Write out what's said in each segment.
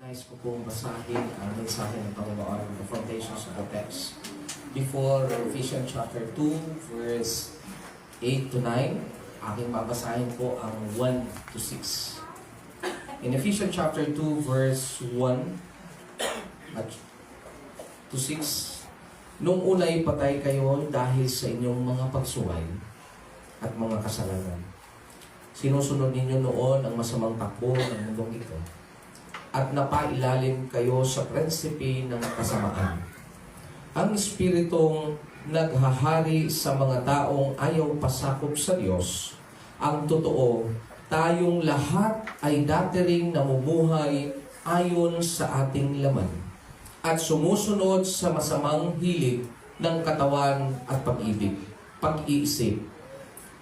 Nais ko pong basahin ang mensahe ng Panginoon, the foundations of the text. Before Ephesians chapter 2, verse 8 to 9, aking babasahin po ang 1 to 6. In Ephesians chapter 2, verse 1 to 6, nung una'y patay kayo dahil sa inyong mga pagsuway at mga kasalanan. Sinusunod ninyo noon ang masamang takbo ng mundong ito at napailalim kayo sa prinsipe ng kasamaan. Ang espiritong naghahari sa mga taong ayaw pasakop sa Diyos, ang totoo, tayong lahat ay dati ring namumuhay ayon sa ating laman at sumusunod sa masamang hilig ng katawan at pag-iisip.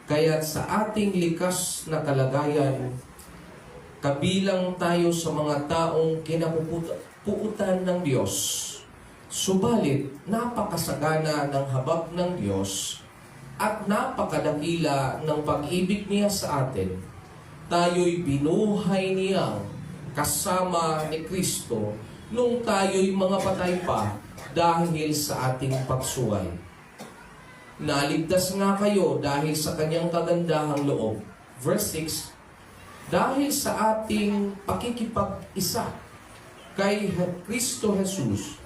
Kaya't sa ating likas na kalagayan, kabilang tayo sa mga taong kinapuputan ng Diyos. Subalit, napakasagana ng habag ng Diyos at napakadakila ng pag-ibig niya sa atin. Tayo'y binuhay niyang kasama ni Kristo nung tayo'y mga patay pa dahil sa ating pagsuway. Naligtas nga kayo dahil sa kanyang kagandahang loob. Verse 6, dahil sa ating pakikipag-isa kay Kristo Jesus,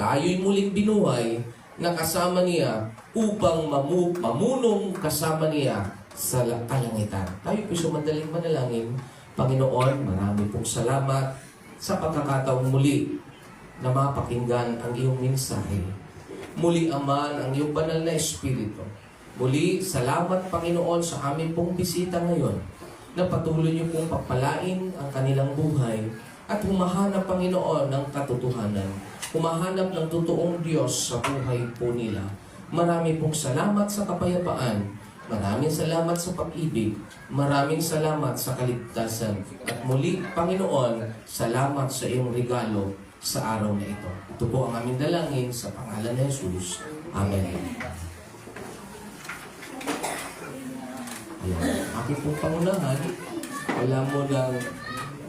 tayo'y muling binuhay na kasama niya upang mamunong kasama niya sa kalangitan. Tayo po sumadaling manalangin. Panginoon, marami pong salamat sa pagkakataong muli na mapakinggan ang iyong mensahe. Muli, Ama, ang iyong banal na Espiritu. Muli, salamat, Panginoon, sa aming pong bisita ngayon na patuloy niyo pong pagpalain ang kanilang buhay at humahanap, Panginoon, ng katotohanan. Humahanap ng totoong Diyos sa buhay po nila. Marami pong salamat sa kapayapaan. Maraming salamat sa pag-ibig. Maraming salamat sa kaligtasan. At muli, Panginoon, salamat sa iyong regalo sa araw na ito. Ito po ang aming dalangin sa pangalan ni Jesus. Amen. Ayan. Aking pong pangunahan, wala mo lang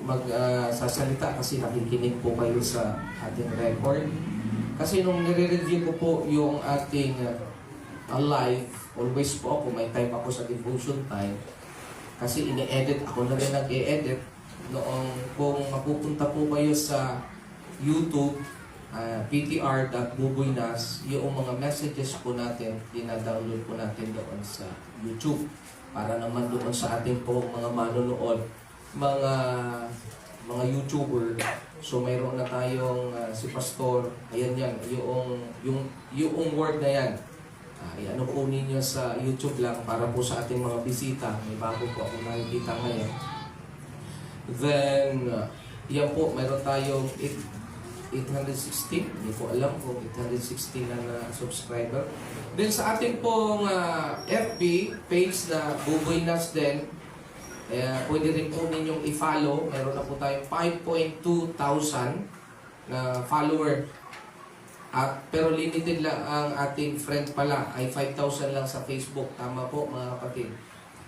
magsasalita kasi nakikinig po kayo sa ating record. Kasi nung nire-review ko po yung ating live, always po ako, may time ako sa devotion time. Kasi ini-edit, ako na rin nag-e-edit. Noong kung mapupunta po kayo sa YouTube, ptr.buboynas, yung mga messages po natin, dina-download po natin doon sa YouTube. Para naman doon sa ating po mga manonood, mga YouTuber. So mayroon na tayong si Pastor, ayan yan, yung word na yan. Ano po ninyo sa YouTube lang para po sa ating mga bisita. May bago po ako nakikita ngayon. Then, yan po, mayroon tayong 816, hindi ko alam kung 816 na subscriber. Then sa ating pong FB page na Buboynas din, pwede rin po ninyong i-follow. Meron na po tayong 5.2 thousand na follower. Pero limited lang ang ating friend pala, ay 5,000 lang sa Facebook. Tama po mga kapatid.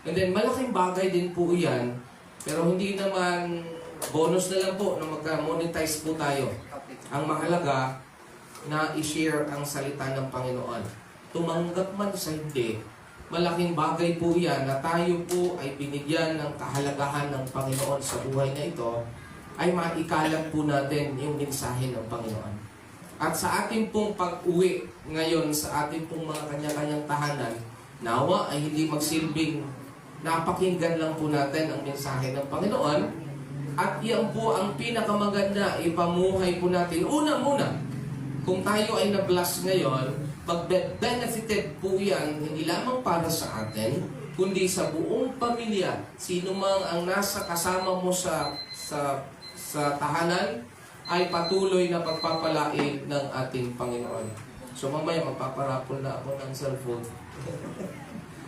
And then malaking bagay din po yan, pero hindi naman bonus na lang po na magka-monetize po tayo. Ang mahalaga na i-share ang salita ng Panginoon. Tumanggap man sa hindi, malaking bagay po yan na tayo po ay binigyan ng kahalagahan ng Panginoon sa buhay na ito, ay maikalat po natin yung mensahe ng Panginoon. At sa ating pong pag-uwi ngayon sa ating pong mga kanya-kanyang tahanan, nawa ay hindi magsilbing napakinggan lang po natin ang mensahe ng Panginoon. At iyan po ang pinakamaganda, ipamuhay po natin. Una-muna, kung tayo ay na-bless ngayon, pag-benefited po yan, hindi lamang para sa atin, kundi sa buong pamilya. Sino mang ang nasa kasama mo sa tahanan, ay patuloy na pagpapalain ng ating Panginoon. So mamaya magpaparapol na ako ng cellphone.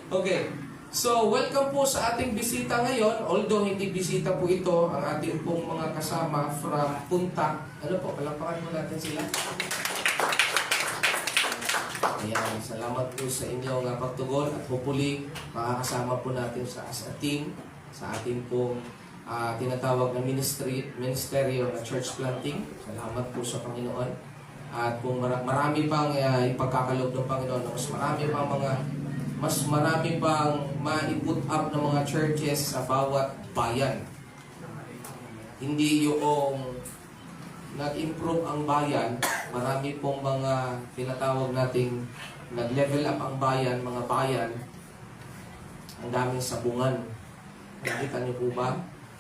Okay. So, welcome po sa ating bisita ngayon. Although hindi bisita po ito, ang ating pong mga kasama from Punta. Ano po, palapakan mo natin sila. Ayan, salamat po sa inyong pagtugon at hopefully makakasama po natin sa as a team, sa ating pong tinatawag na ministeryo na church planting. Salamat po sa Panginoon. At kung marami pang ipagkakaloob ng Panginoon, mas marami pang ma-put up ng mga churches sa bawat bayan. Hindi yung nag-improve ang bayan, marami pong mga tinatawag nating nag-level up ang bayan, mga bayan, ang daming sabungan. Nakita niyo po ba?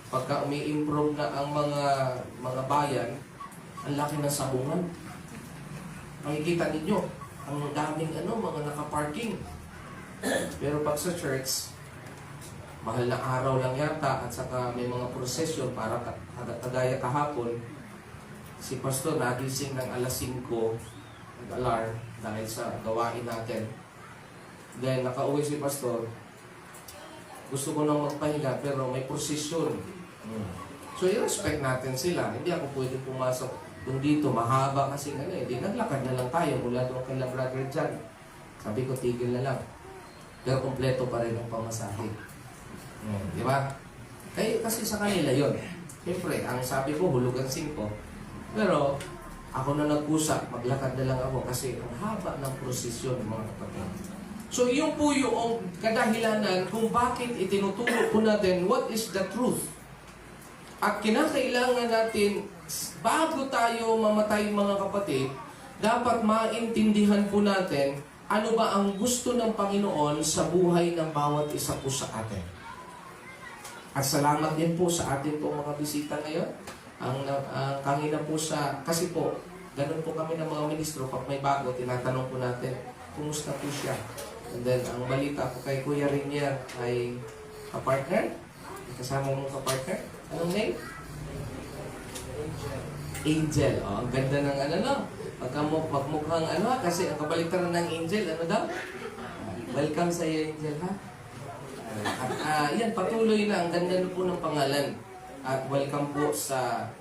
Pagka umi-improve na ang mga bayan, ang laki ng sabungan. Makikita ninyo, ang daming mga naka-parking. Pero pag sa church, mahal na araw lang yata at saka may mga prosesyon para kagaya kahapon, si Pastor nagising ng alas 5, nag-alarm dahil sa gawain natin. Then nakauwi si Pastor, gusto ko nang magpahinga pero may prosesyon. So i-respect natin sila. Hindi ako pwede pumasok kung dito, mahaba kasi hindi, naglakad na lang tayo mula doon kay Brother John. Sabi ko, tigil na lang. Pero kompleto pa rin ang pamasahe. Di ba? Kasi sa kanila yon. Siyempre, ang sabi ko, hulugan 5. Pero, ako na nag-usap, maglakad na lang ako kasi ang haba ng prosesyon, mga kapatid. So, yun po yung kadahilanan kung bakit itinuturo po natin what is the truth. At kinakailangan natin, bago tayo mamatay mga kapatid, dapat maintindihan po natin ano ba ang gusto ng Panginoon sa buhay ng bawat isa po sa atin. At salamat din po sa atin po mga bisita ngayon. Ang kangina po kasi po, ganun po kami ng mga ministro, pag may bago, tinatanong po natin, kumusta po siya? And then, ang balita po kay Kuya Rinier ay kapartner, kasama mong kapartner. Anong name? Angel. Oh, ang ganda ng magmukhang kasi ang kabaliktaran ng Angel, daw? Welcome sa iyo, Angel, ha? At yan, patuloy na. Ang ganda po ng pangalan. At welcome po sa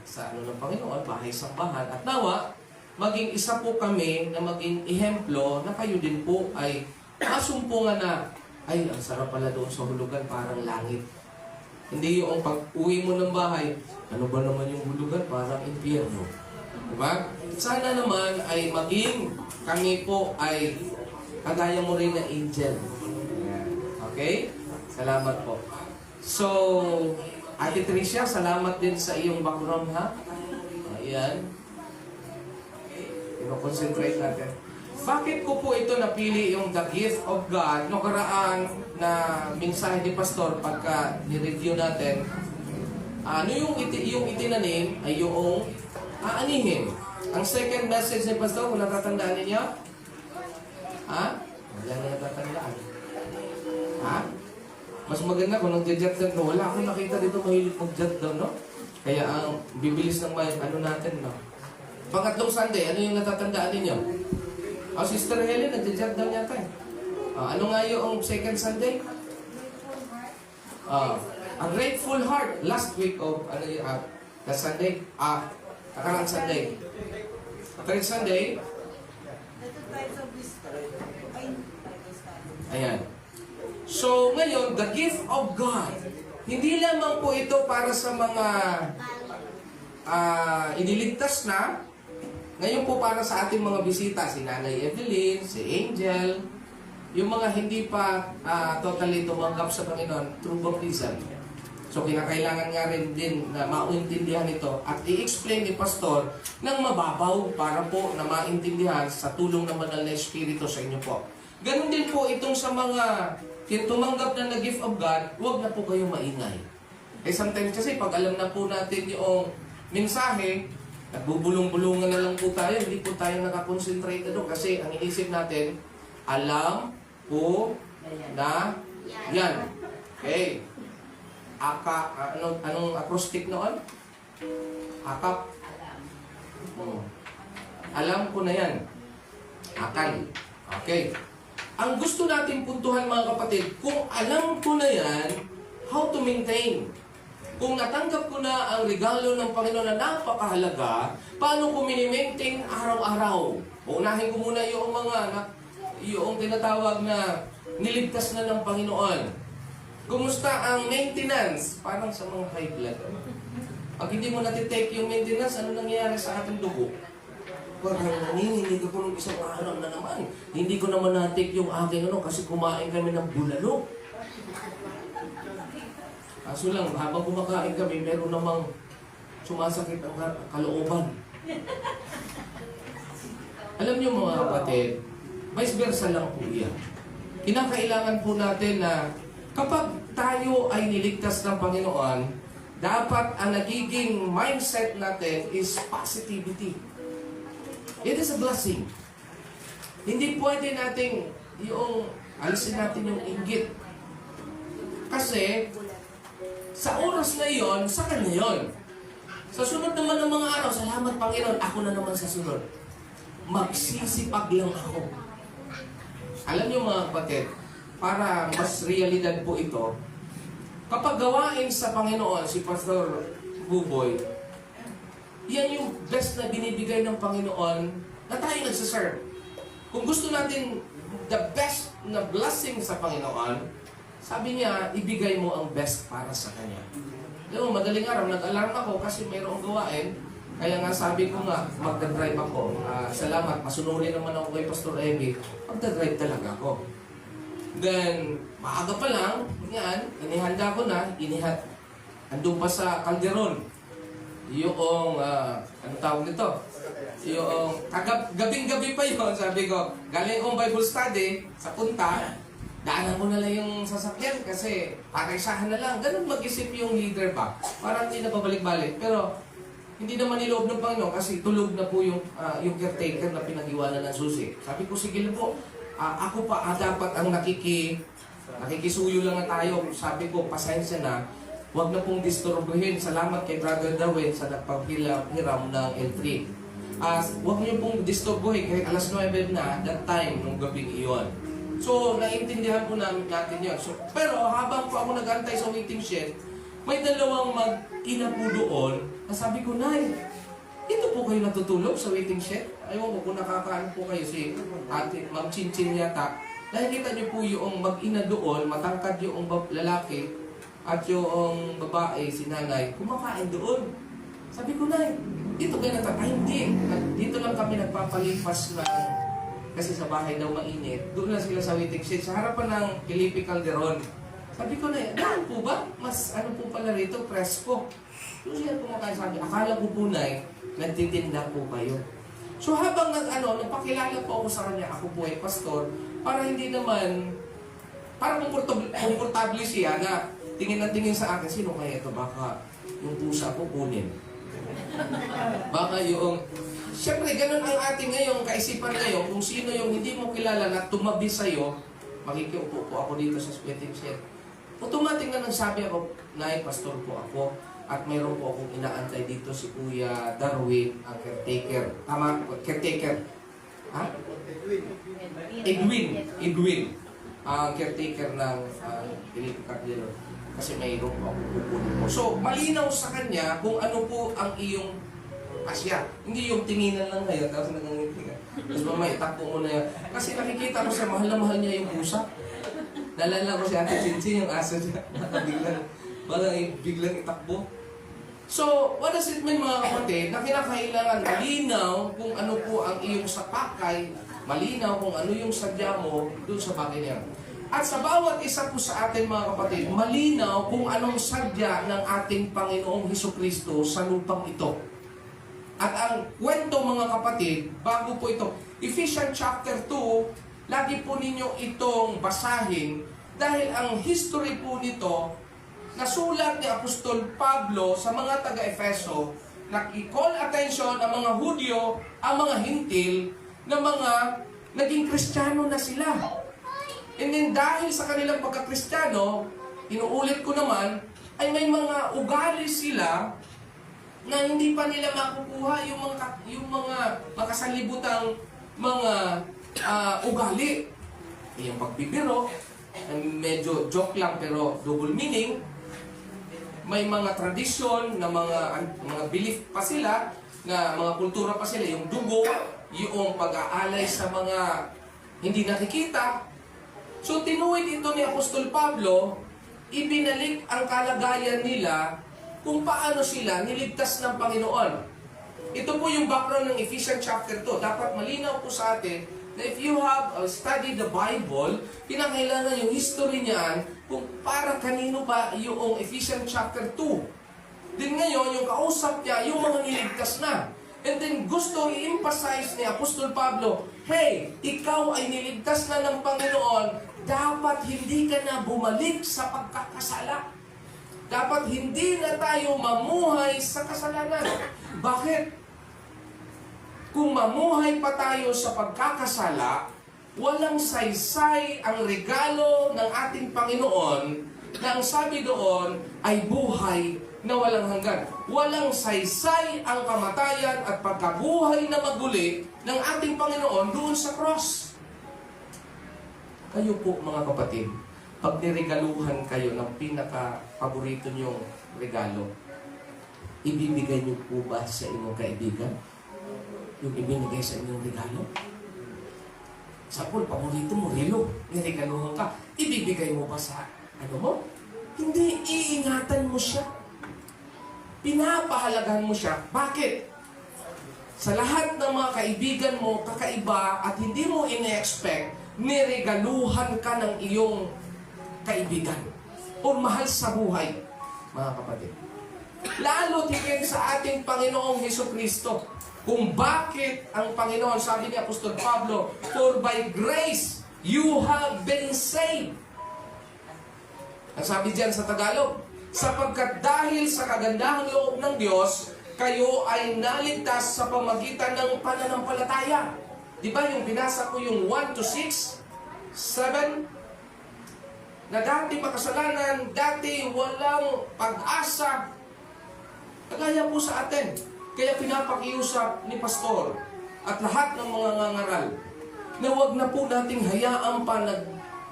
ng Panginoon, bahay-sambahan. At nawa, maging isa po kami na maging ehemplo na kayo din po ay masumpungan na, ay, ang sarap pala doon sa hulugan, parang langit. Hindi yung pag-uwi mo ng bahay, ano ba naman yung hulugan, parang impyerno. Diba? Sana naman ay maging kami po ay kagaya mo rin na angel. Okay? Salamat po. So, Ate Tricia, salamat din sa iyong background, ha? Ayan. I-concentrate natin. Bakit ko po ito napili yung The Gift of God? No karaan na mensahe ni Pastor pagka ni-review natin, yung itinanim ay yung aanihin. Ang second message ni Pastor, kung natatandaan ninyo? Ha? Wala na natatandaan. Ha? Mas maganda kung nag-jet down, wala akong nakita dito mahilig mag-jet down, no? Kaya ang bibilis ng natin, no? Pangatlong Sunday, ano yung natatandaan ninyo? Sister Helen, nag-jet down yata eh. Ano nga yung second Sunday? A grateful heart. Last week of, last Sunday? Nakarang Sunday. Third Sunday? Ayan. So, ngayon, the gift of God. Hindi lamang po ito para sa mga iniligtas na. Ngayon po para sa ating mga bisita, si Nanay Evelyn, si Angel, yung mga hindi pa totally tumanggap sa Panginoon through baptism. So, kinakailangan nga rin din na maintindihan ito at i-explain ni Pastor ng mababaw para po na maintindihan sa tulong ng Banal na Espiritu sa inyo po. Ganon din po itong sa mga tumanggap na gift of God, huwag na po kayong maingay. Sometimes kasi pag alam na po natin yung mensahe, nagbubulong-bulungan na lang po tayo, hindi po tayo nakakonsentrate doon kasi ang inisip natin, alam po na yan. Okay. Anong acrostic noon? Akap. Alam ko na yan. Akal. Okay. Ang gusto natin puntuhan mga kapatid, kung alam ko na yan, how to maintain? Kung natanggap ko na ang regalo ng Panginoon na napakahalaga, paano ko mini-maintain araw-araw? Unahin ko muna yung tinatawag na niligtas na ng Panginoon. Kumusta ang maintenance? Parang sa mga high blood. Pag hindi mo natitake yung maintenance, ano nangyayari sa ating dugo? Parang nanginginig ako ng isang araw na naman. Hindi ko naman natake yung aking kasi kumain kami ng bulalo. Kaso lang, habang kumakain kami, meron namang sumasakit ang kalooban. Alam niyo mga kapatid, vice versa lang po yan. Kinakailangan po natin na kapag tayo ay niligtas ng Panginoon, dapat ang nagiging mindset natin is positivity. It is a blessing. Hindi pwede nating alisin natin yung inggit. Kasi, sa oras na yon, sa kanya yon. Sa sunod naman ng mga araw, salamat Panginoon, ako na naman sa sunod. Magsisipag lang ako. Alam niyo mga kapatid, para mas realidad po ito, kapag gawain sa Panginoon si Pastor Buboy, yan yung best na binibigay ng Panginoon na tayo nagsaserve. Kung gusto natin the best na blessing sa Panginoon, sabi niya, ibigay mo ang best para sa Kanya. Alam mo, madaling araw, nag-alarm ako kasi mayroong gawain. Kaya nga sabi ko nga, magdadrive ako. Salamat, masunurin naman ako kay Pastor Evi. Magdadrive talaga ako. Then, maaga pa lang, yan, inihanda ko na, andun pa sa Calderon. Yung, ano tawag nito? Yung, gabing-gabi pa yun, sabi ko, galing akong Bible study sa punta, daanan mo na lang yung sasakyan kasi pakaisahan na lang. Ganun mag-isip yung leader pa. Parang hindi na pabalik-balik. Pero, hindi naman niloob ng Panginoon kasi tulog na po yung caretaker na pinag-iwanan ng susi. Sabi ko, sige lang po, ako pa dapat ang nakikisuyo lang na tayo. Sabi ko, pasensya na, huwag na pong disturbuhin. Salamat kay Brother Darwin sa nagpaghiram ng L3. Huwag niyo pong disturbuhin kahit alas 9 na, that time, nung gabing iyon. So, naiintindihan po natin yun. So, pero habang po ako nag-antay sa waiting shed, may dalawang mag-ina po doon na sabi ko, Nay, ito po kayo natutulog sa waiting shed? Ayaw ko kung nakakaan po kayo si Ate Ma'am Chinchin yata. Nakikita niyo po yung mag-ina doon, matangkad yung lalaki at yung babae, si nanay, kumakain doon. Sabi ko, Nay, dito kayo natatay. Hindi. Dito lang kami nagpapalipas ng kasi sa bahay daw mainit. Doon lang sila sa waiting shed, sa harapan ng Felipe Calderon. Sabi ko na, dahil po ba? Mas ano po pala rito, presko. Doon siya kumakain, sabi, akala ko po na nagtitinda po kayo. So habang nagpakilala po ako sa kanya, ako po ay pastor, para hindi naman, para komportable siya na tingin na tingin sa akin, sino kaya ito? Baka yung pusa ko kunin. Baka yung siyempre, ganun ang ating ngayong kaisipan ngayon, kung sino yung hindi mo kilala na tumabi sa'yo, makikiupo po ako dito sa waiting shed. Automatic na nagsabi ako, Nay, pastor po ako, at mayroon po akong inaantay dito si Kuya Darwin, ang caretaker. Tama? Caretaker. Ha? Edwin. Ang caretaker ng Felipe Calderon. Kasi mayroon po akong pupunin po. So, malinaw sa kanya kung ano po ang iyong asya. Hindi yung tinginan lang ngayon, tapos nangangiti ka. Tapos mamaya itakbo mo na yan. Kasi nakikita ko siya, mahal na mahal niya yung pusa. Nalala ko si Ate Chinchin, yung aso niya. Biglang itakbo. So, what does it mean mga kapatid? Na kinakailangan malinaw kung ano po ang iyong sapakay, malinaw kung ano yung sadya mo doon sa bagay niya. At sa bawat isa po sa atin mga kapatid, malinaw kung anong sadya ng ating Panginoong Hesukristo sa lupang ito. At ang kwento mga kapatid, bago po ito, Ephesians chapter 2, lagi po ninyo itong basahin dahil ang history po nito, nasulat ni Apostol Pablo sa mga taga-Efeso na i-call attention ang mga Hudyo, ang mga Hintil, na mga naging Kristiyano na sila. And then dahil sa kanilang pagka-Kristiyano, inuulit ko naman, ay may mga ugali sila na hindi pa nila makukuha yung mga makasalibutang mga ugali. Yung pagbibiro, medyo joke lang pero double meaning. May mga tradisyon na mga belief pa sila, na mga kultura pa sila, yung dugo, yung pag-aalay sa mga hindi nakikita. So tinuwid ito ni Apostol Pablo ibinalik ang kalagayan nila kung paano sila niligtas ng Panginoon. Ito po yung background ng Ephesians chapter 2. Dapat malinaw po sa atin na if you have studied the Bible, kinakailangan yung history niyan kung para kanino ba yung Ephesians chapter 2. Din ngayon, yung kausap niya, yung mga niligtas na. And then gusto i-emphasize ni Apostol Pablo, hey, ikaw ay niligtas na ng Panginoon, dapat hindi ka na bumalik sa pagkakasala. Dapat hindi na tayo mamuhay sa kasalanan. Bakit? Kung mamuhay pa tayo sa pagkakasala, walang saysay ang regalo ng ating Panginoon na ang sabi doon ay buhay na walang hanggan. Walang saysay ang kamatayan at pagkabuhay na maguli ng ating Panginoon doon sa cross. Kayo po mga kapatid, pag niregaluhan kayo ng pinaka-paborito niyong regalo, ibibigay niyo po ba sa inyong kaibigan? Yung ibinigay sa inyong regalo? Sa pool, paborito mo, relo, niregaluhan ka, ibibigay mo ba sa ano mo? Hindi, iingatan mo siya. Pinapahalagahan mo siya. Bakit? Sa lahat ng mga kaibigan mo, kakaiba, at hindi mo ine-expect, niregaluhan ka ng iyong kaibigan o mahal sa buhay, mga kapatid. Lalo tingin sa ating Panginoong Hesukristo. Kung bakit ang Panginoon, sabi ni Apostol Pablo, for by grace you have been saved. Ang sabi diyan sa Tagalog, sapagkat dahil sa kagandahang loob ng Diyos, kayo ay naligtas sa pamagitan ng pananampalataya. Di ba yung binasa ko yung 1 to 6, 7, na dati makasalanan, dati walang pag-asa, kagaya po sa atin. Kaya pinapakiusap ni pastor at lahat ng mga ngangaral na huwag na po nating hayaan pa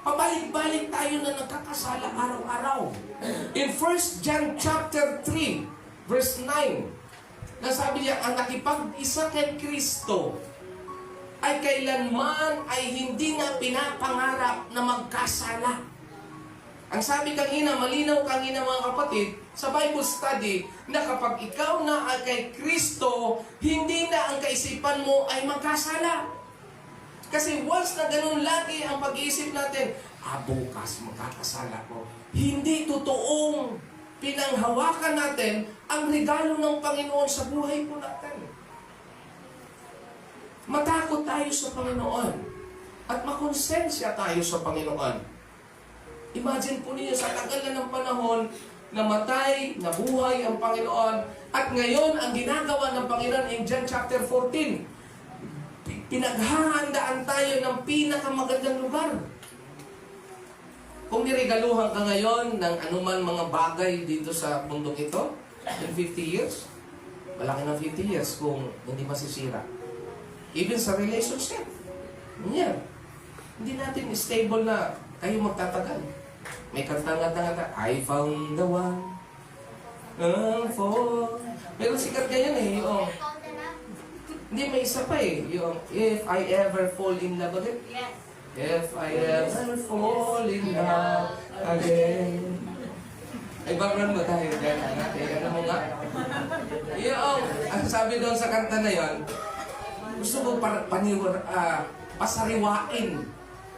pabalik-balik tayo na nagkakasala araw-araw. In 1 John chapter 3, verse 9, nasabi niya, ang nakipag-isa kay Kristo ay kailanman ay hindi na pinapangarap na magkasala. Ang sabi kanina, malinaw kanina mga kapatid, sa Bible study, na kapag ikaw na ay kay Kristo, hindi na ang kaisipan mo ay magkasala. Kasi once na ganun lagi ang pag-iisip natin, bukas magkakasala ko. Hindi totoong pinanghawakan natin ang regalo ng Panginoon sa buhay po natin. Matakot tayo sa Panginoon at makonsensya tayo sa Panginoon. Imagine po niyo sa tagal na ng panahon, namatay, nabuhay ang Panginoon, at ngayon ang ginagawa ng Panginoon in John chapter 14, pinaghahandaan tayo ng pinakamagandang lugar. Kung niregaluhan ka ngayon ng anuman mga bagay dito sa mundong ito, in 50 years, malaki ng 50 years kung hindi masisira. Even sa relationship, yeah. Hindi natin stable na kayo magtatagal. May kanta-kanta, I found the one for... Pero sikat ganyan eh, yung... Hindi, may isa pa eh, yung if I ever fall in love again. Yes. If I ever fall in love again. Ay, background mo tayo dyan, anak. Ano mo nga? Yung, ang sabi doon sa kanta na yon, gusto ko pasariwain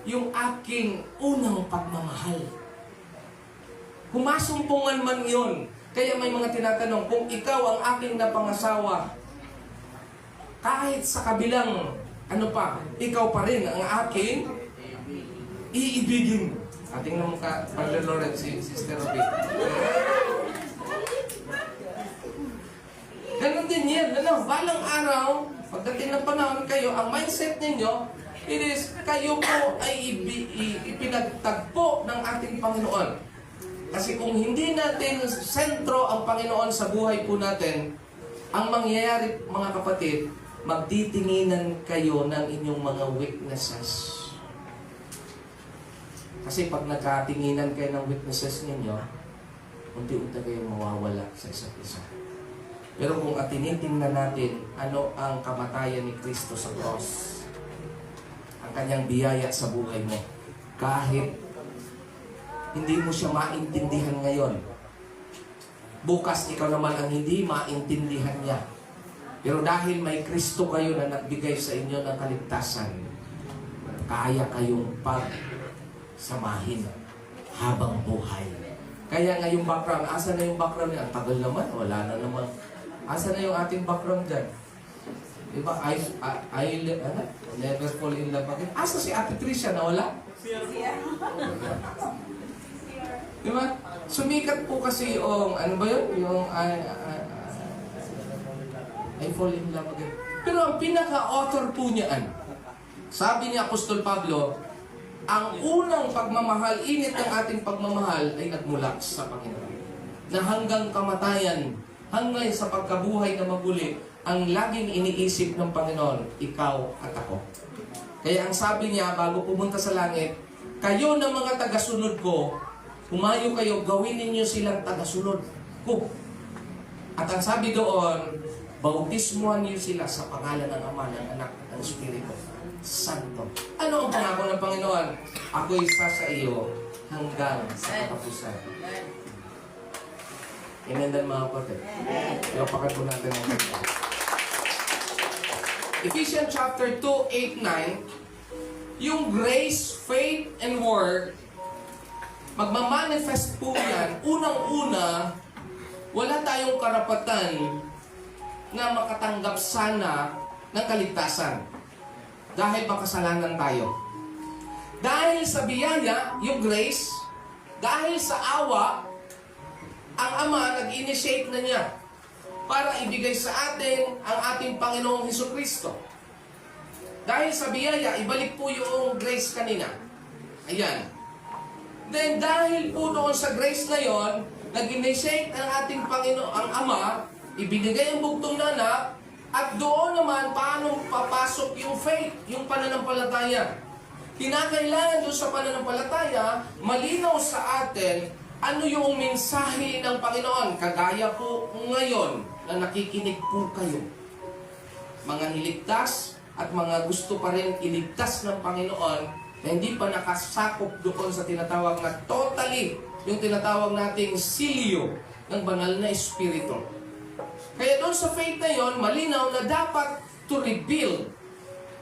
yung aking unang pagmamahal. Humasumpungan man yun. Kaya may mga tinatanong, kung ikaw ang aking napangasawa, kahit sa kabilang, ikaw pa rin ang aking iibigin. Tingnan mo ka, Padre Lawrence, si Sister Ruby. Ganon din yan. Balang araw, pagdating ng panahon kayo, ang mindset ninyo, it is, kayo po ay ipinagtagpo ng ating Panginoon. Kasi kung hindi natin sentro ang Panginoon sa buhay po natin, ang mangyayari, mga kapatid, magtitinginan kayo ng inyong mga weaknesses. Kasi pag nagkatinginan kayo ng weaknesses ninyo, unti-unti kayong mawawala sa isa't isa. Pero kung tinitingnan natin ano ang kamatayan ni Kristo sa cross, ang kanyang biyaya sa buhay mo, kahit hindi mo siya maintindihan ngayon. Bukas ikaw naman ang hindi maintindihan niya. Pero dahil may Kristo kayo na nagbigay sa inyo ng kaligtasan, kaya kayong pagsamahin habang buhay. Kaya nga yung background, asa na yung background niya? Ang tagal naman, wala na naman. Asa na yung ating background dyan? Diba? Never fall in love again. Asa si Ate Tricia na wala? Diba? Sumikat po kasi yung, ano ba yun? Yung, I fall in love again. Pero ang pinaka-author po niyan, sabi ni Apostol Pablo, ang unang pagmamahal, init ng ating pagmamahal ay nagmula sa Panginoon. Na hanggang kamatayan, hanggang sa pagkabuhay na maguli, ang laging iniisip ng Panginoon, ikaw at ako. Kaya ang sabi niya, bago pumunta sa langit, kayo na mga tagasunod ko, humayo kayo, gawin ninyo silang tagasunod ko. At ang sabi doon, bautismuhan niyo sila sa pangalan ng Ama, ng Anak, ng Espiritu Santo. Ano ang pangako ng Panginoon? Ako'y isa sa iyo hanggang sa katapusan. Amen din mga kapatid. Ipapakat po natin ang kanya. Ephesians chapter 2, 8, 9, yung grace, faith, and word, magmamanifest po yan. Unang-una, wala tayong karapatan na makatanggap sana ng kaligtasan. Dahil makasalanan tayo. Dahil sa biyaya, yung grace, dahil sa awa, ang Ama nag-initiate na niya para ibigay sa atin ang ating Panginoong Hesukristo. Dahil sa biyaya, ibalik po yung grace kanina. Ayan. Then dahil po doon sa grace na yon, nag-initiate ang ating Panginoon, ang Ama, ibinigay ang bugtong na anak, at doon naman, paano papasok yung faith, yung pananampalataya. Kinakailangan doon sa pananampalataya, malinaw sa atin, ano yung mensahe ng Panginoon. Kagaya po ngayon, na nakikinig po kayo. Mga niligtas at mga gusto pa rin iligtas ng Panginoon, na hindi pa nakasakop doon sa tinatawag na totally, yung tinatawag nating silyo ng banal na Espiritu. Kaya doon sa faith na yon, malinaw na dapat to reveal.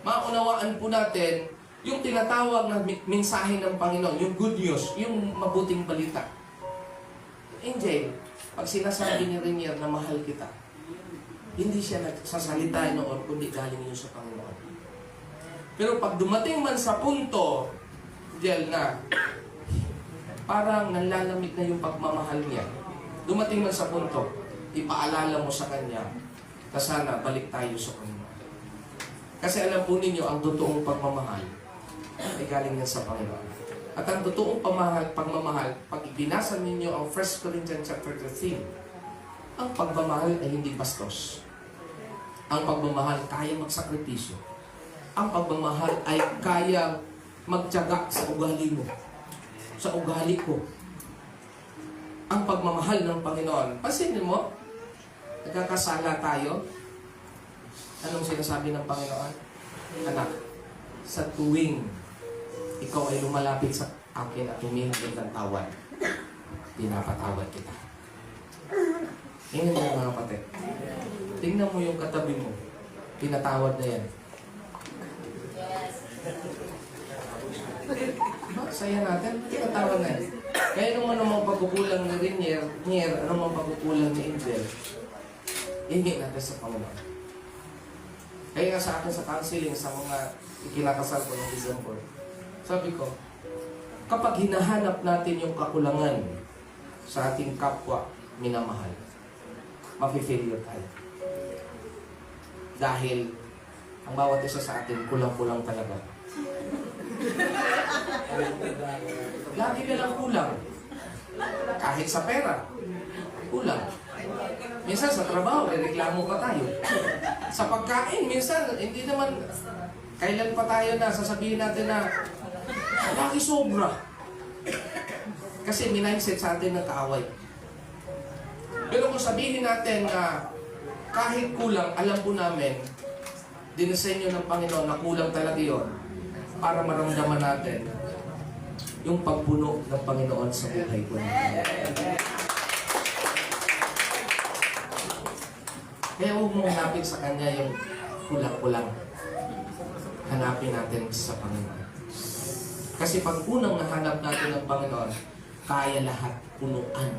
Maunawaan po natin yung tinatawag na mensahe ng Panginoon, yung good news, yung mabuting balita. Angel, pag sinasabi ni Renier na mahal kita, hindi siya nagsasalita noon, kundi galing yun sa Panginoon. Pero pag dumating man sa punto, Angel, na parang nanlalamig na yung pagmamahal niya, dumating man sa punto, ipaalala mo sa Kanya na sana balik tayo sa Panginoon. Kasi alam po ninyo, ang totoong pagmamahal ay galing yan sa Panginoon. At ang totoong pagmamahal, pag ibinasa ninyo ang 1 Corinthians chapter 13, ang pagmamahal ay hindi bastos. Ang pagmamahal kaya magsakripisyo. Ang pagmamahal ay kaya magtiyaga sa ugali mo, sa ugali ko. Ang pagmamahal ng Panginoon. Pansinin mo, nagkakasala tayo. Anong sinasabi ng Panginoon? Anak, sa tuwing ikaw ay lumalapit sa akin at humihingi ng tawad, pinapatawad kita. Tingnan mo mga kapatid. Tingnan mo yung katabi mo. Pinatawad na yan. Saya natin, pinatawad na yan. Kaya nung anumang pagkukulang ni Renier, anumang pagkukulang ni Angel, hindi natin sa Panginoon. Kaya nga sa akin sa counseling, sa mga ikinakasal ko ng December, sabi ko, kapag hinahanap natin yung kakulangan sa ating kapwa minamahal, mafe-failure tayo. Dahil ang bawat isa sa atin, kulang-kulang talaga. Lagi ka lang kulang. Kahit sa pera, kulang. Minsan sa trabaho, reklamo pa tayo. Sa pagkain, minsan, hindi naman, kailan pa tayo na, sasabihin natin na, lagi sobra. Kasi minindset sa atin ng kaaway. Pero kung sabihin natin na, kahit kulang, alam po namin, dinisenyo ng Panginoon na kulang talaga yun, para maramdaman natin yung pagpuno ng Panginoon sa buhay ko. Kaya huwag mong hanapin sa Kanya yung kulang-kulang. Hanapin natin sa Panginoon. Kasi pag unang nahanap natin ng Panginoon, kaya lahat punuan.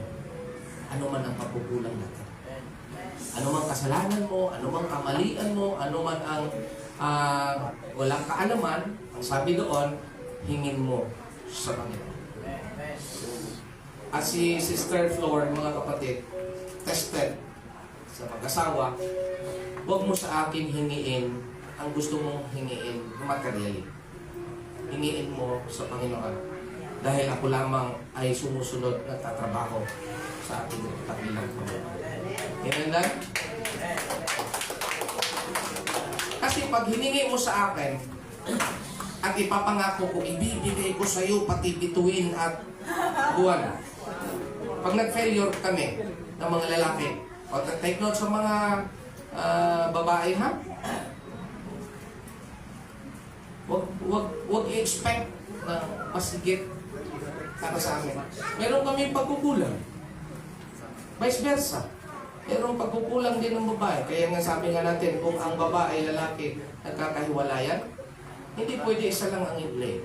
Ano man ang pagkukulang natin. Ano man kasalanan mo, ano man kamalian mo, ano man ang walang kaalaman, ang sabi doon, hingin mo sa Panginoon. At si Sister Flor, mga kapatid, tested sa mag-asawa, huwag mo sa akin hingiin ang gusto mong hingiin materially. Hingiin mo sa Panginoon. Dahil ako lamang ay sumusunod at tatrabaho sa ating tabilang Panginoon. Amen lang? Kasi pag hiningi mo sa akin, at ipapangako ko, ibibigay ko sa iyo pati bituin at buwan. Pag nag-failure kami ng mga lalaki, o take note sa mga babae, ha? Huwag i-expect na masigit para sa amin. Meron kami pagkukulang. Vice versa. Merong pagkukulang din ng babae. Kaya nga sabi nga natin, kung ang babae, lalaki, nagkakahiwalayan, hindi pwede isa lang ang i-blame.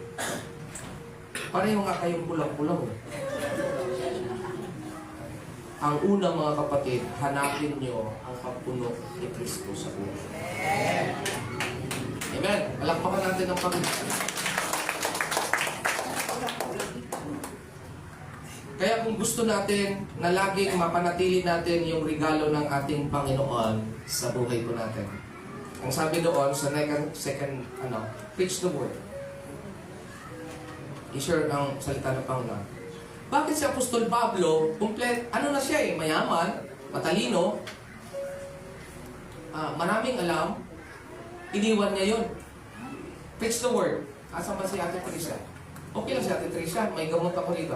Pareho nga kayong kulang-kulang. Ang una, mga kapatid, hanapin nyo ang pagpuno ni Kristo sa buhay. Amen. Palakpakan natin ang Panginoon. Kaya kung gusto natin na laging mapanatili natin yung regalo ng ating Panginoon sa buhay ko natin. Ang sabi doon sa second, preach the word. I-share ang salita ng Panginoon. Bakit si Apostol Pablo, na siya mayaman, matalino, maraming alam, iniwan niya yun. Preach the word. Asa ba si Ate Teresa? Okay lang si Ate Teresa, may gamot ako rito.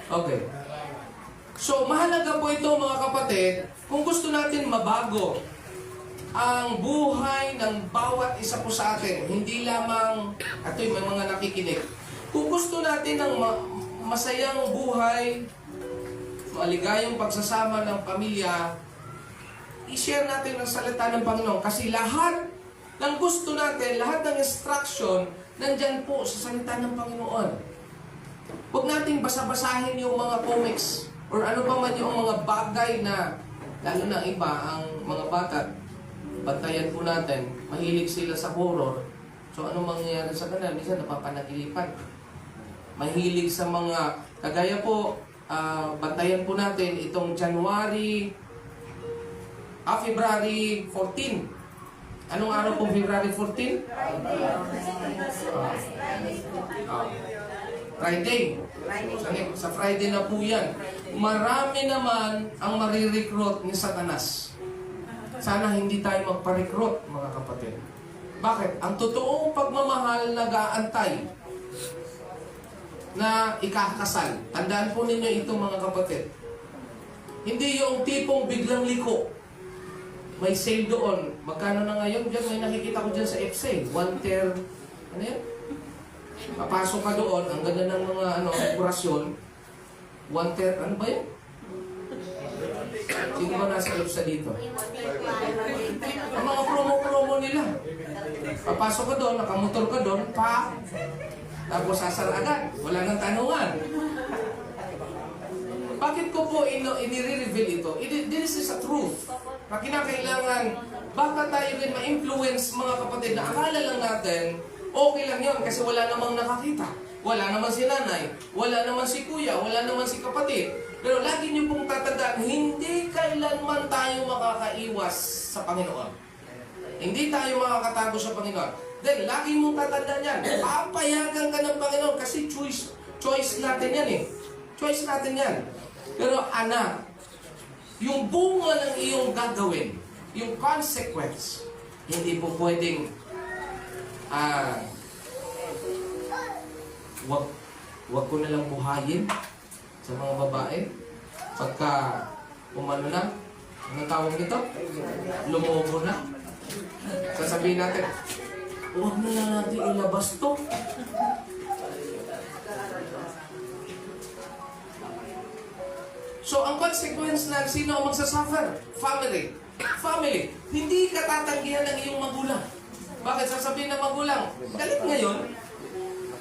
Okay. So, mahalaga po ito mga kapatid, kung gusto natin mabago ang buhay ng bawat isa po sa atin, hindi lamang, may mga nakikinig. Kung gusto natin ng masayang buhay, maligayang pagsasama ng pamilya, i-share natin ang salita ng Panginoon. Kasi lahat ng gusto natin, lahat ng instruction, nandyan po sa salita ng Panginoon. Huwag nating basa-basahin yung mga comics or ano pa man yung mga bagay na, lalo na iba, ang mga bata, bantayan po natin, mahilig sila sa horror. So, ano mangyayari sa kanila? Minsan napapanagilipan. Mahilig sa mga, kagaya po, bantayan po natin itong February 14. Anong araw po February 14? Friday. Sa Friday na po yan. Marami naman ang marirecruit ni Satanas. Sana hindi tayo magpa-recruit, mga kapatid. Bakit? Ang totoong pagmamahal nag-aantay na ikakasal. Tandaan po ninyo ito, mga kapatid. Hindi yung tipong biglang liko. May sale doon. Magkano na ngayon? Diyan, may nakikita ko dyan sa XA. 1/3. Ano yan? Papasok ka doon. Ang ganda ng mga dekorasyon. 1/3. Ano ba yan? Sino ba nasa EPSA dito? Ang mga promo-promo nila. Papasok ka doon, nakamotor ka doon, tapos sasara agad. Wala nang tanungan. Bakit ko po ini-reveal ito? This is a truth. Na kinakailangan, baka tayo rin ma-influence, mga kapatid, na akala lang natin, okay lang yun kasi wala namang nakakita. Wala naman si nanay, wala naman si kuya, wala naman si kapatid. Pero lagi niyo pong tatandaan, hindi kailanman tayo makakaiwas sa Panginoon. Hindi tayo makakatago sa Panginoon. Then, lagi mong tatandaan yan. Papayagan ka ng Panginoon kasi choice natin yan eh. Choice natin yan. Pero anak, yung bunga ng iyong gagawin, yung consequence, hindi po pwedeng wag ko na lang buhayin sa mga babae pagka umano na, anong tawag nito? Lumobo na. Sasabihin natin, huwag na lang natin ilabas to. So, ang consequence na sino ang magsasuffer? Family. Family. Hindi ka tatanggihan ng iyong magulang. Bakit? Sasabihin ng magulang, galit ngayon,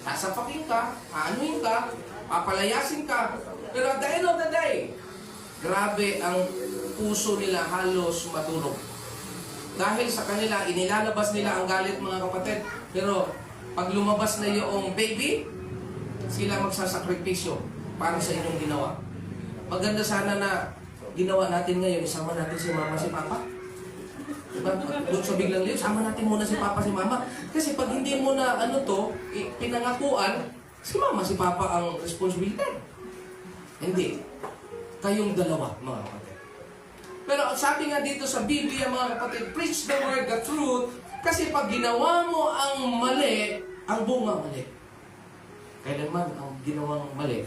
sasapakin ka, aanuin ka, papalayasin ka. Pero at the end of the day, grabe ang puso nila halos matulog. Dahil sa kanila, inilalabas nila ang galit, mga kapatid. Pero pag lumabas na yung baby, sila magsasakripisyo para sa inyong ginawa. Maganda sana na ginawa natin ngayon, isama natin si mama, si papa. Diba? Doon sa biglang liw, sama natin muna si papa, si mama. Kasi pag hindi mo na pinangakuan, si mama, si papa ang responsibility. Hindi. Kayong dalawa, mga kapatid. Pero sabi nga dito sa Biblia, mga kapatid, preach the word, the truth. Kasi pag ginawa mo ang mali, ang bunga mali. Kailanman ang ginawang mali,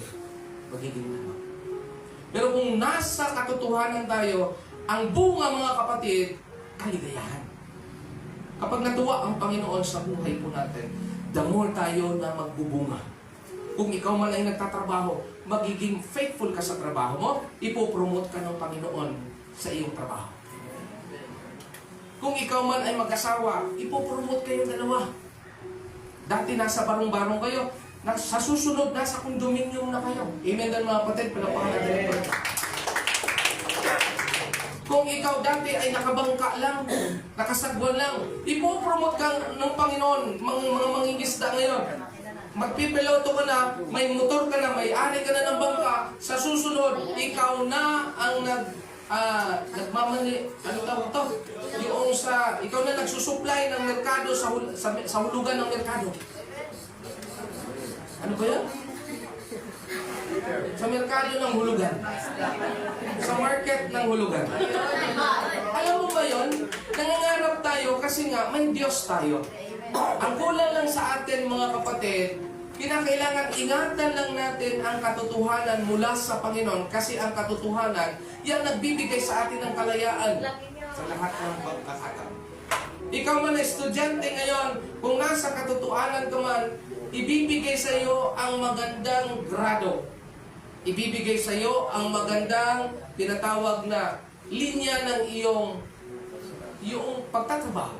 magiging tama. Pero kung nasa katotohanan tayo, ang bunga, mga kapatid, kaligayahan. Kapag natuwa ang Panginoon sa buhay po natin, the more tayo na magbubunga. Kung ikaw man ay nagtatrabaho, magiging faithful ka sa trabaho mo, ipopromote ka ng Panginoon sa iyong trabaho. Kung ikaw man ay mag-asawa, ipopromote kayo dalawa. Dati nasa barong-barong kayo, sa susunod, nasa condominium na kayo. Amen dan mga kapatid, pinapakan natin ito. Kung ikaw dati ay nakabangka lang, nakasagwan lang, ipopromote ka ng Panginoon, mga mangingisda ngayon. Magpipiloto ka na, may motor ka na, may ari ka na ng bangka, sa susunod, ikaw na ang nagmamali, ano tawag to? Yung ikaw na nagsusupply ng merkado sa hulugan ng merkado. Ano ba yan? Sa merkado ng hulugan. Sa market ng hulugan. Alam mo ba yun? Nangangarap tayo kasi nga may Diyos tayo. Ang kulang lang sa atin, mga kapatid, kinakailangan ingatan lang natin ang katotohanan mula sa Panginoon kasi ang katotohanan, yan nagbibigay sa atin ng kalayaan sa lahat ng pagkakataon. Ikaw man na estudyante ngayon, kung nasa katotohanan ka man, ibibigay sa iyo ang magandang grado. Ibibigay sa iyo ang magandang tinatawag na linya ng iyong pagtatrabaho.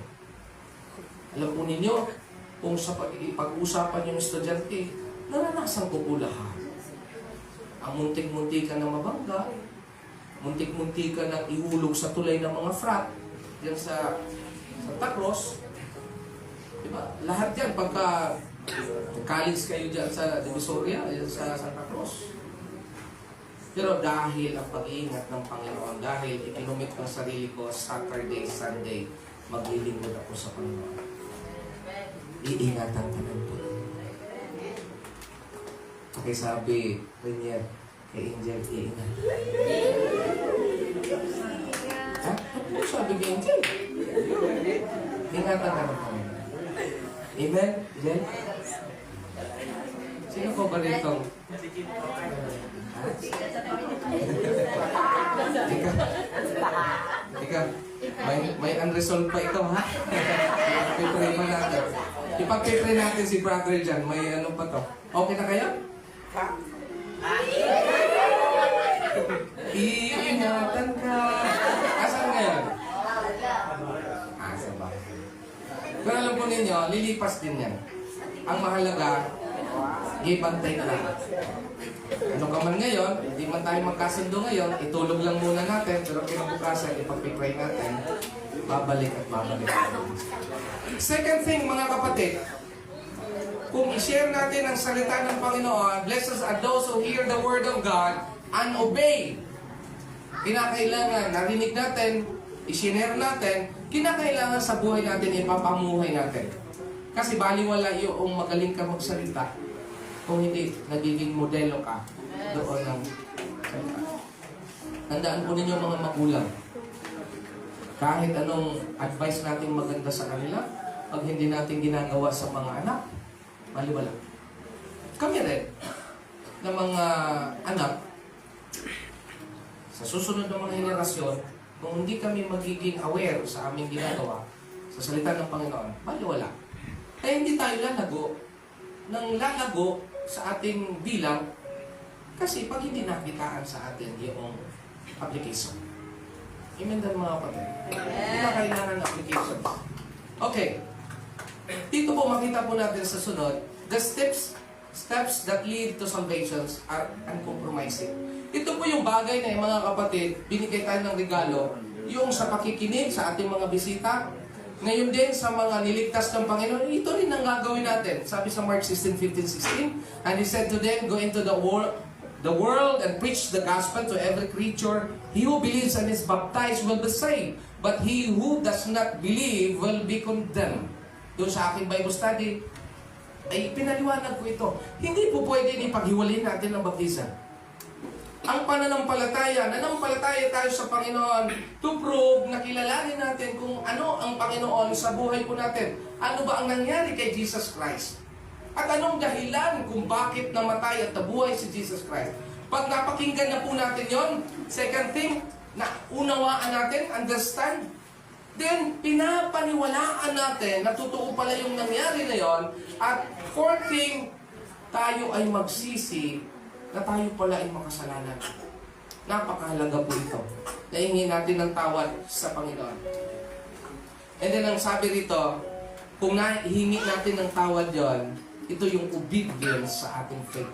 Alam po ninyo, kung sa pag-uusapan yung estudyante, naranasan ko po lahat. Ang muntik-muntik ka na mabangga, muntik-muntik ka na ihulog sa tulay ng mga frat, yan sa Santa Cruz. Diba? Lahat yan, pagka college kayo dyan sa Divisoria, yan sa Santa Cruz. Pero dahil ang pag-iingat ng Panginoon, dahil ikinumit ko ang sarili ko, Saturday, Sunday, maglilingkod ako sa Panginoon. Iingatan ka ng Panginoon. Okay, sabi, Rainier, kay Angel, iingat. Ha? Ano sabi kay Angel? Ingatan ka ng Panginoon. Amen? Angel? Sino po ba rito? Ika, may unresolved pa ito, ha? Ipag-pray pa natin. Ipag-pray natin si brother dyan. May ano pa to. Okay na kayo? Iingatan ka. Asan ngayon? Asan ba? Pero alam po ninyo, lilipas din yan. Ang mahalaga, ibantay ka lang. Ano ka man ngayon, hindi man tayo magkasundo ngayon, itulog lang muna natin, pero kinabukasan, ipag-pray natin, babalik at babalik. Second thing, mga kapatid, kung i-share natin ang salita ng Panginoon, blessed are those who hear the word of God and obey. Kinakailangan, narinig natin, i-share natin, kinakailangan sa buhay natin, ipapamuhay natin. Kasi baliwala yung magaling ka magsalita kung hindi nagiging modelo ka doon ng salita. Tandaan po ninyo mga magulang, kahit anong advice natin maganda sa kanila, pag hindi natin ginagawa sa mga anak, baliwala. Kami rin, na mga anak, sa susunod ng mga henerasyon, kung hindi kami magiging aware sa aming ginagawa, sa salita ng Panginoon, baliwala. Kaya hindi tayo lalago sa ating bilang kasi pag hindi nakitaan sa atin yung application. Amen din mga kapatid. Hindi na kailangan ng application. Okay. Dito po makita po natin sa sunod, the steps that lead to salvation are uncompromising. Ito po yung bagay na yung mga kapatid, binigay tayo ng regalo, yung sa pakikinig sa ating mga bisita, ngayon din sa mga niligtas ng Panginoon, ito rin ang gagawin natin. Sabi sa Mark 16:15-16, and He said to them, go into the world and preach the gospel to every creature. He who believes and is baptized will be saved, but he who does not believe will be condemned. Doon sa aking Bible study, ay pinaliwanag ko ito. Hindi po pwede ipaghiwalay natin ang baptisan. Ang pananampalataya, nanampalataya tayo sa Panginoon to prove na kilalanin natin kung ano ang Panginoon sa buhay po natin. Ano ba ang nangyari kay Jesus Christ? At anong dahilan kung bakit namatay at nabuhay si Jesus Christ? Pag napakinggan na po natin yon, second thing, na unawaan natin, understand, then pinapaniwalaan natin na totoo pala yung nangyari na yon. At fourth thing, tayo ay magsisi na tayo pala ay makasalanan. Napakahalaga po ito. Nahingi natin ng tawad sa Panginoon. And then ang sabi rito, kung nahingi natin ng tawad yon, ito yung obedience sa ating faith.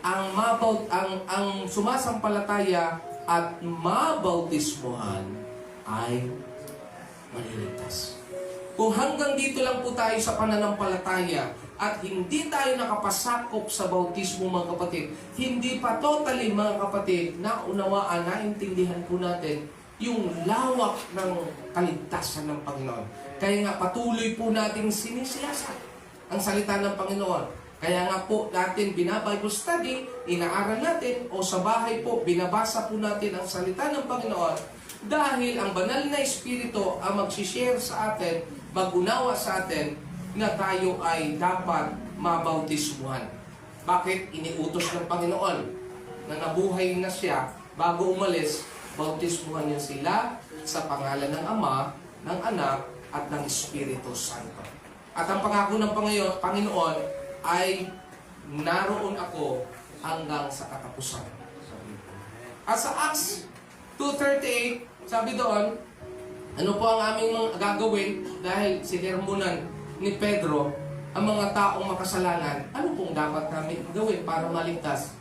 Ang sumasampalataya at mabautismuhan ay maliligtas. Kung hanggang dito lang po tayo sa pananampalataya at hindi tayo nakapasakop sa bautismo mga kapatid, hindi pa totally mga kapatid na unawaan, naintindihan po natin yung lawak ng kaligtasan ng Panginoon. Kaya nga patuloy po nating sinisiyasat ang salita ng Panginoon. Kaya nga po natin binabible study, inaaral natin o sa bahay po binabasa po natin ang salita ng Panginoon dahil ang banal na Espiritu ang magsishare sa atin, magunawa sa atin na tayo ay dapat mabautismuhan. Bakit? Iniutos ng Panginoon na nabuhay na siya bago umalis, bautismuhan niya sila sa pangalan ng Ama, ng Anak, at ng Espiritu Santo. At ang pangako ng Panginoon ay naroon ako hanggang sa katapusan. At sa Acts 2:38, sabi doon, ano po ang aming mga gagawin dahil sinermonan ni Pedro ang mga taong makasalanan, ano pong dapat namin gawin para maligtas?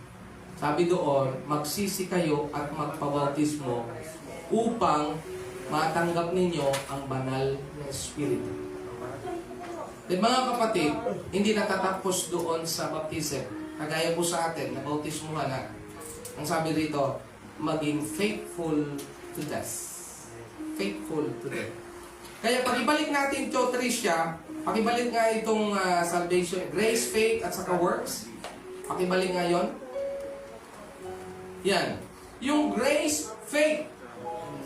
Sabi doon, magsisi kayo at magpabautismo upang matanggap ninyo ang banal na Espiritu. Then mga kapatid, hindi natatapos doon sa baptism. Kagaya po sa atin, na bautismuhan na. Ang sabi rito, maging faithful to death. Faithful to death. Kaya pag-ibalik natin ito, Tricia, pakibalik nga itong salvation, grace, faith, at saka works. Pakibalik nga yon. Yan. Yung grace, faith.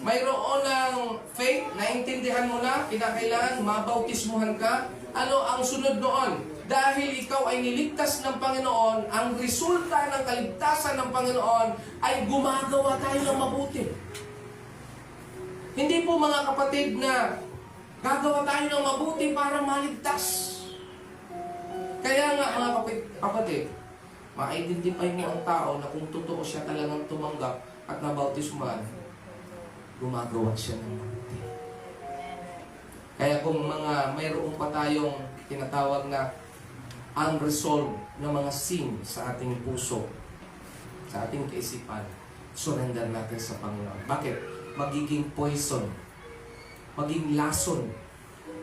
Mayroon ng faith, naintindihan mo na, kinakailangan, mabautismuhan ka. Ano ang sunod noon? Dahil ikaw ay niligtas ng Panginoon, ang resulta ng kaligtasan ng Panginoon ay gumagawa tayo ng mabuti. Hindi po mga kapatid na gagawa tayo ng mabuti para maligtas. Kaya nga mga kapatid, ma-identify mo ang tao na kung totoo siya talagang tumanggap at nabautismuhan, gumagawa siya ng mabuti. Kaya kung mayroon pa tayong tinatawag na unresolved na mga sin sa ating puso, sa ating kaisipan, surrender natin sa Panginoon. Bakit? Magiging poison, maging lason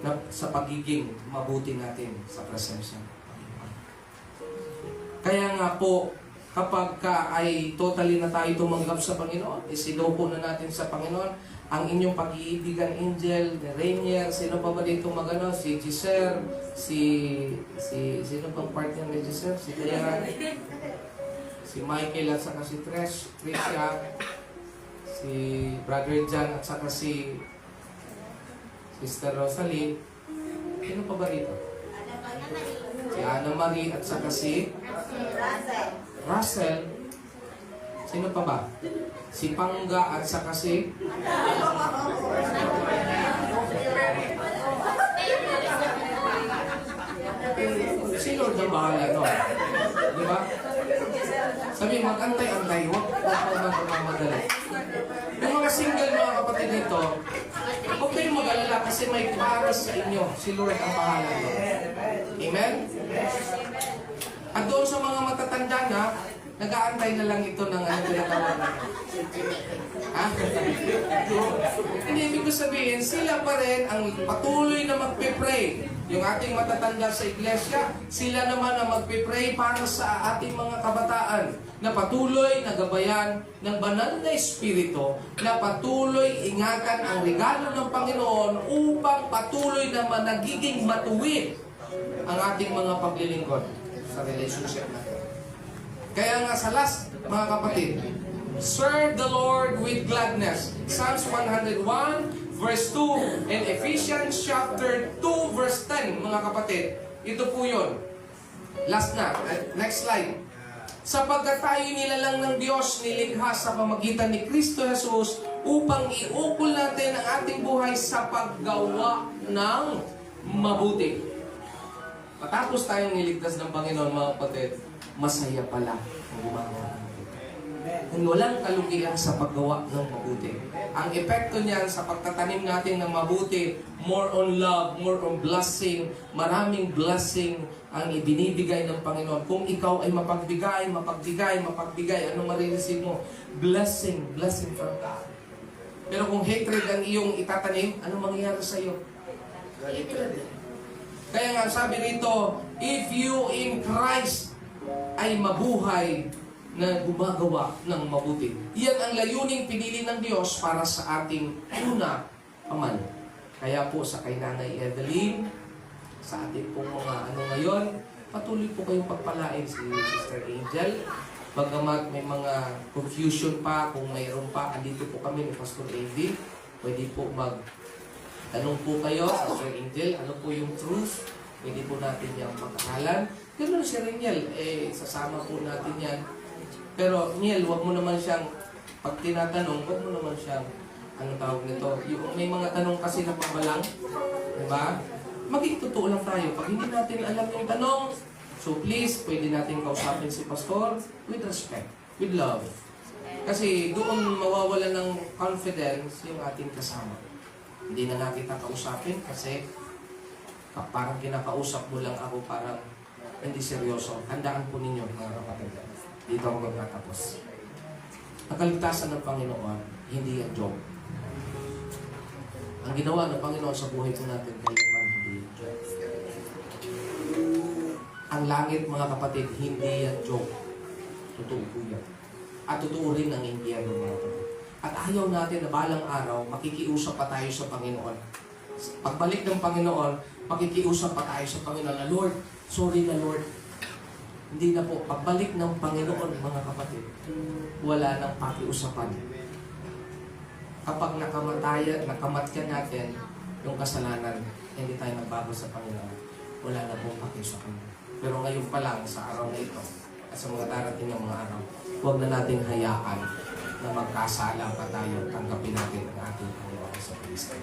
na sa pagiging mabuti natin sa presensya ng Panginoon. Kaya nga po, kapag ay totally na tayo tumanggap sa Panginoon, isinupo na natin sa Panginoon, ang inyong pag-iibigan angel, ni Rainier, sino pa ba dito magano? Si Giselle, sino pang partner ni Giselle? Si Dayan, si Michael at saka si Tricia, si Brother John at saka si Sister Rosalie. Sino pa ba dito? Si Ana Marie at saka si Russell. Sino pa ba? Si Pangga at saka si Lord na bahala, no? Di ba? Sabi, mag-antay-antay, huwag magmamadali. Yung mga single mga kapatid nito, huwag kayong mag-alala kasi may para sa inyo. Si Lord ang bahala doon. Amen? At doon sa mga matatanda na, nag-aantay na lang ito ng ano tinatawag. Ha? Hindi, ibig ko sabihin, sila pa rin ang patuloy na magpipray. Yung ating matatanda sa iglesia, sila naman ang magpipray para sa ating mga kabataan na patuloy na gabayan ng banal na Espiritu, na patuloy ingatan ang regalo ng Panginoon upang patuloy na nagiging matuwid ang ating mga paglilingkod sa relationship natin. Kaya nga sa last, mga kapatid, serve the Lord with gladness. Psalms 101, verse 2, and Ephesians chapter 2, verse 10, mga kapatid. Ito po yun. Last na. Next slide. Sapagkat tayo nilalang ng Diyos, nilikha sa pamagitan ni Kristo Jesus upang iukol natin ang ating buhay sa paggawa ng mabuti. Matapos tayong niligtas ng Panginoon, mga kapatid, masaya pala ang gumagawa ng mabuti. Kung walang kalugian sa paggawa ng mabuti, ang epekto niyan sa pagtatanim natin ng mabuti, more on love, more on blessing, maraming blessing ang ibinibigay ng Panginoon. Kung ikaw ay mapagbigay, ano marireceive mo? Blessing, blessing from God. Pero kung hatred ang iyong itatanim, ano mangyayari sa iyo? Hatred. Kaya nga sabi rito, if you in Christ ay mabuhay na gumagawa ng mabuti. Yan ang layuning pinili ng Diyos para sa ating una paman. Kaya po sa kay Nanay Evelyn, sa ating pong mga ngayon, patuloy po kayong pagpalain si Sister Angel. Bagamat may mga confusion pa, kung mayroon pa, andito po kami ni Pastor Andy. Pwede po tanong po kayo, Sister Angel, ano po yung truth? Pwede po natin yung pagkakalan. Ganun si Reniel, sasama po natin yan. Pero, Niel, wag mo naman siyang, pag tinatanong, wag mo naman siyang, anong tawag nito? Yung, may mga tanong kasi na pamalang, diba? Maging totoo lang tayo. Pag hindi natin alam yung tanong, so please, pwede natin kausapin si Pastor with respect, with love. Kasi doon mawawala ng confidence yung ating kasama. Hindi na natin kausapin kasi parang kinakausap mo lang ako, parang hindi seryoso. Handaan po ninyo, mga kapatid. Dito ako magtatapos. Ang kaligtasan ng Panginoon, hindi yan joke. Ang ginawa ng Panginoon sa buhay po natin, kayo man, hindi yan joke. Ang langit, mga kapatid, hindi yan joke. Totoo po yan. At totoo rin ang impyerno, mga kapatid. At ayaw natin na balang araw, makikiusap pa tayo sa Panginoon. Pagbalik ng Panginoon, makikiusap pa tayo sa Panginoon na, Lord, sorry na Lord. Hindi na po. Pagbalik ng Panginoon, mga kapatid, wala nang pakiusapan. Kapag nakamatyan natin yung kasalanan, hindi tayo nagbago sa Panginoon, wala na pong pakiusapan. Pero ngayon pa lang, sa araw na ito, at sa mga darating ng mga araw, huwag na natin hayaan na magkasala pa tayo, tanggapin natin ang ating Panginoon sa Kristo.